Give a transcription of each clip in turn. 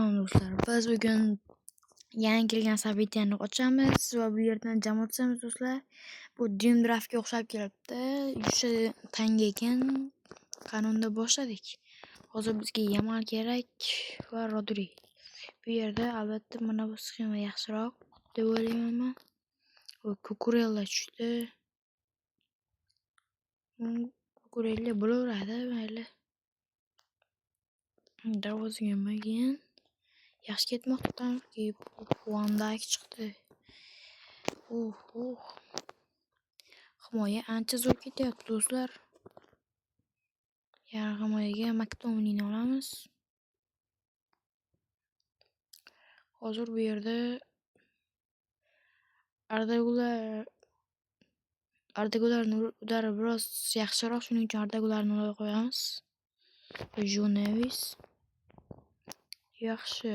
Do'stlar, biz bugun yangi kelgan sabitiyani ochamiz va bu yerdan jam o'tamiz do'stlar. Bu Dream Draftga o'xshab kelibdi. 100 tanga ekan. Qanunda boshladik. Hozir bizga Yamal kerak va Rodri. Bu yerda albatta mana bu sxema yaxshiroq deb o'ylayman. Va Kukurella tushdi. Kukurella bo'laveradi, mayli. Darvozaga magan. Yaxshi ketmoqda. Van Dijk chiqdi. Himoya ancha zo'r ketyapti do'stlar. Yarim himoyaga McTominayni olamiz. Hozir bu yerda Arda Güler'ni udari biroz yaxshiroq, shuning uchun Arda Güler'ni olib qo'yamiz. Joe Neves yaxshi.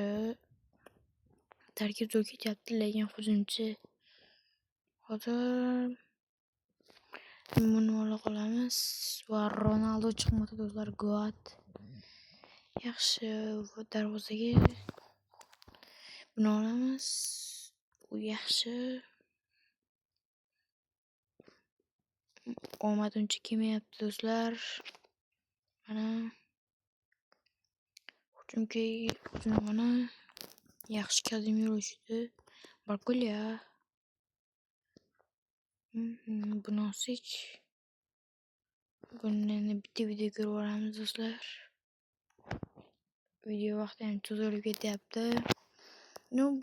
Tarkib zo'r ketyapti, lekin hujumchi. Hozir buni olib qolamiz va Ronaldo chiqmoqda do'stlar. Goat yaxshi. Darvozaga buni olamiz. U yaxshi. Omad uncha kelmayapti do'stlar. Mana hujum mana yaxshi Casemiro tushdi. Barkulya. Buni olsak. Buni bitta video ko'rib olamiz do'stlar. Video vaqti ham cho'zilib ketyapti.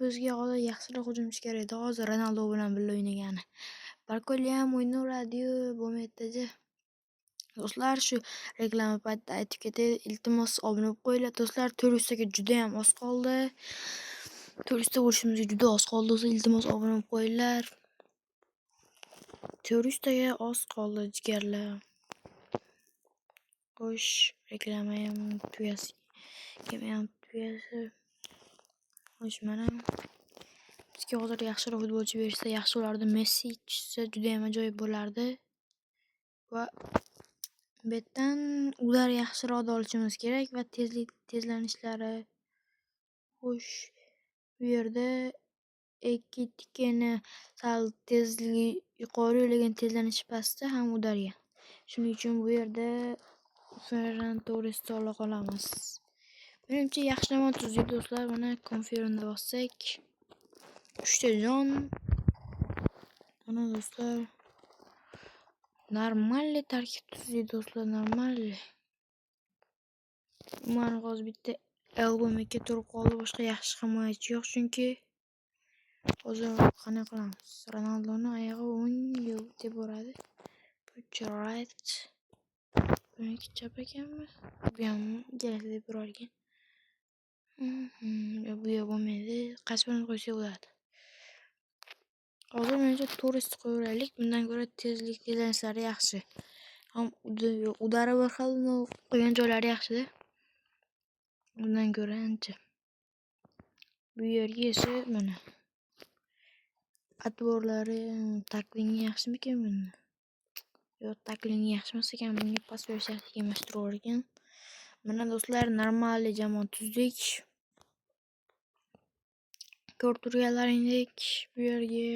Bizga hozir yaxshiroq hujumchi kerak edi. Hozir Ronaldo bilan birga o'ynagani. Barkulya ham o'ynaveradi-yu, bo'lmaydi-da. Do'stlar, shu reklama paytida aytib ketay, iltimos obuna bo'lib qo'yinglar do'stlar. 400 ga juda ham oz qoldi. 400 bo'lishimizga juda oz qoldi do'stlar. Iltimos obuna bo'lib qo'yinglar. 400 ga oz qoldi jigarlar. Xo'sh, reklama ham tugasi. Xo'sh, mana bizga hozir yaxshiroq futbolchi bersa yaxshi bo'lardi. Messi tushsa juda ham ajoyib bo'lardi. Va bu yerdan ular yaxshiroq olishimiz kerak va tezlanishlari. Xo'sh, bu yerda Ekitikeni sal tezligi yuqori, lekin tezlanishi pastda ham udargan. Shuning uchun bu yerda Ferran Torresni olib qolamiz. Menimcha yaxshi namoz tuzdi do'stlar. Mana konferensiya bossak 3 ta jon. Mana do'stlar. Normal tarkib tuzdi do'stlar, normal. Mana hozir bitta Elbomga turib qoldi, boshqa yaxshi himoyachi yo'q chunki. Hozir qana qilamiz? Ronaldoni oyog'i o'ng deb boradi. Put right. Buniki chap ekanmi? Bu ham kerak deb borargan. Bu yo'q bo'lmaydi. Qaysi birini qo'ysak bo'ladi? Hozir menimcha Torresni qo'yaylik. Bundan ko'ra tezlanishlari yaxshi. Ham udari bir xil, qo'ygan joylari yaxshi-da. Bundan ko'ra ancha. Bu yerga esa mana atvorlari taklingi yaxshimikan buni? Yo'q, taklingi yaxshi emas ekan, bunga pas berishga kelmashtirar ekan. Mana do'stlar, normal jamoa tuzdik. Ko'rib turganlaringdek bu yerga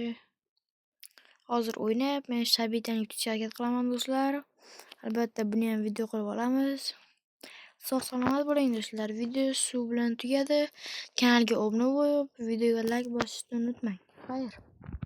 hozir o'ynab, men Shabitani yutishga harakat qilaman do'stlar. Albatta buni ham video qilib olamiz. Sog'-salomat bo'ling do'stlar. Video shu bilan tugadi. Kanalga obuna bo'lib, videoga like bosishni unutmang. Xayr.